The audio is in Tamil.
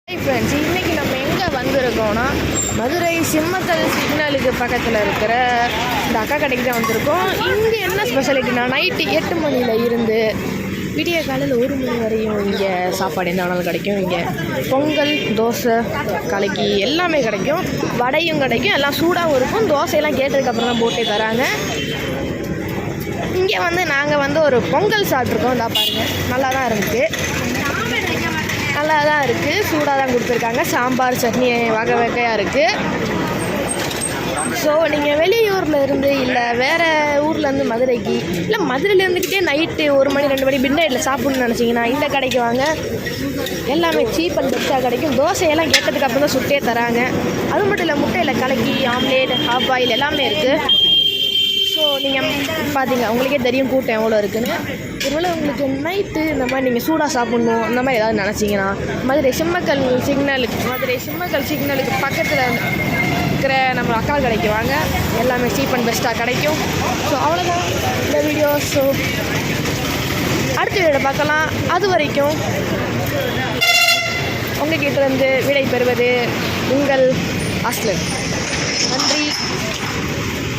ஹாய் ஃப்ரெண்ட்ஸ், இன்றைக்கி நம்ம எங்கே வந்திருக்கோம்னா மதுரை சிம்மக்கல் சிக்னலுக்கு பக்கத்தில் இருக்கிற இந்த அக்கா கடைக்கு தான் வந்திருக்கோம். இங்கே என்ன ஸ்பெஷாலிட்டினா நைட்டு 8 மணியில் இருந்து விடிய காலையில் 1 மணி வரையும் இங்கே சாப்பாடு எந்த ஆனாலும் கிடைக்கும். இங்கே பொங்கல், தோசை, கலக்கி எல்லாமே கிடைக்கும். வடையும் கிடைக்கும். எல்லாம் சூடாகவும் இருக்கும். தோசையெல்லாம் கேட்டதுக்கப்புறம் தான் போட்டே தராங்க. இங்கே நாங்கள் ஒரு பொங்கல் சாப்பிட்ருக்கோம். இந்தா பாருங்கள், நல்லா தான் இருக்குது. நல்லா தான் இருக்குது. சூடாக தான் கொடுத்துருக்காங்க. சாம்பார், சட்னி வகை வகையாக இருக்குது. ஸோ நீங்கள் வெளியூரில் இருந்து இல்லை வேறு ஊர்லேருந்து மதுரைக்கு இல்லை மதுரையில் இருந்துக்கிட்டே நைட்டு 1 மணி 2 மணி மிட் நைட்டில் சாப்பிட்ணுன்னு நினச்சிங்கன்னா இந்த கடைக்கு வாங்க. எல்லாமே சீப் அண்ட் பெஸ்ட்டாக கிடைக்கும். தோசையெல்லாம் கேட்டதுக்கு அப்புறம் தான் சுட்டே தராங்க. அது மட்டும் இல்லை, முட்டையில் கலக்கி, ஆம்லேட், ஹாஃப் பாயில் எல்லாமே இருக்குது. ஸோ நீங்கள் பார்த்தீங்க, உங்களுக்கே தெரியும் கூட்டம் எவ்வளோ இருக்குதுன்னு. ஒருவேளை உங்களுக்கு நைட்டு இந்த மாதிரி நீங்கள் சூடாக சாப்பிட்ணும் அந்த மாதிரி ஏதாவது நினச்சிங்கன்னா மதுரை சிம்மக்கல் சிக்னலுக்கு பக்கத்தில் இருக்கிற நம்ம அக்கா கடைக்கு வாங்க. எல்லாமே சீப் அண்ட் பெஸ்ட்டாக கிடைக்கும். ஸோ அவ்வளோதான் இந்த வீடியோ. ஸோ அடுத்த வீடியோ பார்க்கலாம். அது வரைக்கும் உங்கள் கிட்டேருந்து விடை பெறுவது உங்கள் அஸ்லன். நன்றி.